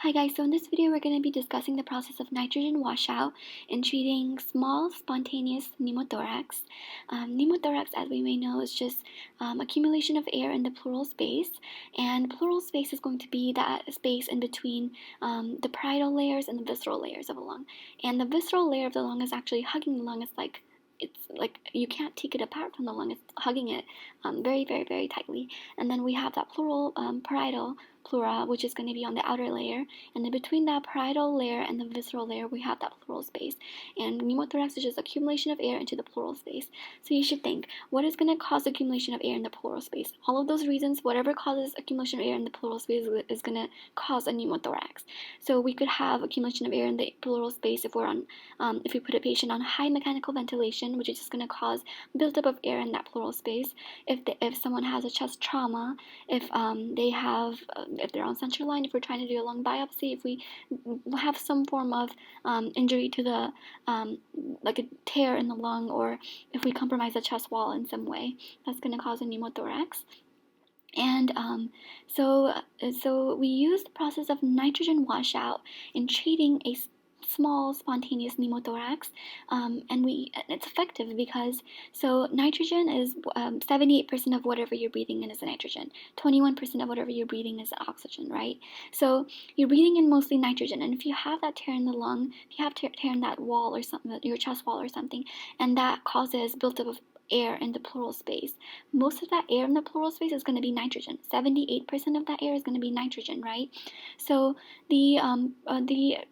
Hi guys, so in this video we're going to be discussing the process of nitrogen washout in treating small spontaneous pneumothorax. Pneumothorax, as we may know, is just accumulation of air in the pleural space, and pleural space is going to be that space in between the parietal layers and the visceral layers of the lung. And the visceral layer of the lung is actually hugging the lung. It's like you can't take it apart from the lung. It's hugging it very, very, very tightly. And then we have that pleural parietal pleura, which is going to be on the outer layer, and then between that parietal layer and the visceral layer we have that pleural space. And pneumothorax is just accumulation of air into the pleural space. So you should think, what is going to cause accumulation of air in the pleural space? All of those reasons, whatever causes accumulation of air in the pleural space is going to cause a pneumothorax. So we could have accumulation of air in the pleural space if if we put a patient on high mechanical ventilation, which is just going to cause buildup of air in that pleural space. If someone has a chest trauma, if they're on central line, if we're trying to do a lung biopsy, if we have some form of injury to the like a tear in the lung, or if we compromise the chest wall in some way, that's going to cause a pneumothorax. And so we use the process of nitrogen washout in treating a small spontaneous pneumothorax, and it's effective because nitrogen is 78% of whatever you're breathing in is nitrogen, 21% of whatever you're breathing is oxygen, right? So you're breathing in mostly nitrogen, and if you have that tear in the lung, if you have tear in that wall or something, your chest wall or something, and that causes buildup of air in the pleural space. Most of that air in the pleural space is going to be nitrogen. 78% of that air is going to be nitrogen, right? So the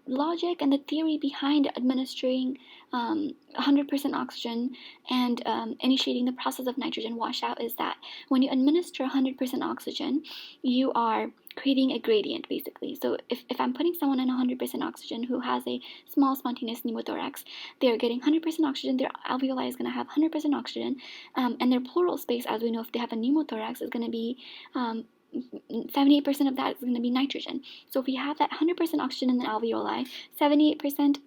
logic and the theory behind administering 100% oxygen and initiating the process of nitrogen washout is that when you administer 100% oxygen, you are creating a gradient, basically. So if I'm putting someone on 100% oxygen who has a small spontaneous pneumothorax, they're getting 100% oxygen, their alveoli is going to have 100% oxygen, and their pleural space, as we know, if they have a pneumothorax, is going to be 78% of that is going to be nitrogen. So if we have that 100% oxygen in the alveoli, 78%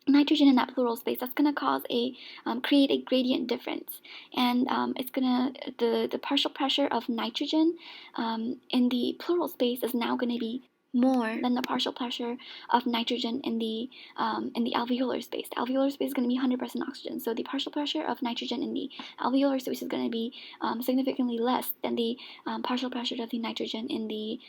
nitrogen in that pleural space, that's going to create a gradient difference, and it's going to the partial pressure of nitrogen in the pleural space is now going to be more than the partial pressure of nitrogen in the alveolar space. The alveolar space is going to be 100% oxygen, so the partial pressure of nitrogen in the alveolar space is going to be significantly less than the partial pressure of the nitrogen in the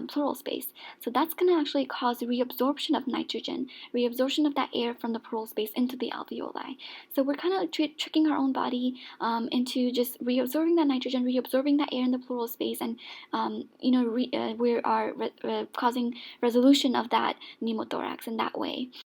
pleural space. So that's going to actually cause reabsorption of nitrogen, reabsorption of that air from the pleural space into the alveoli. So we're kind of tricking our own body into just reabsorbing that nitrogen, reabsorbing that air in the pleural space, and we are causing resolution of that pneumothorax in that way.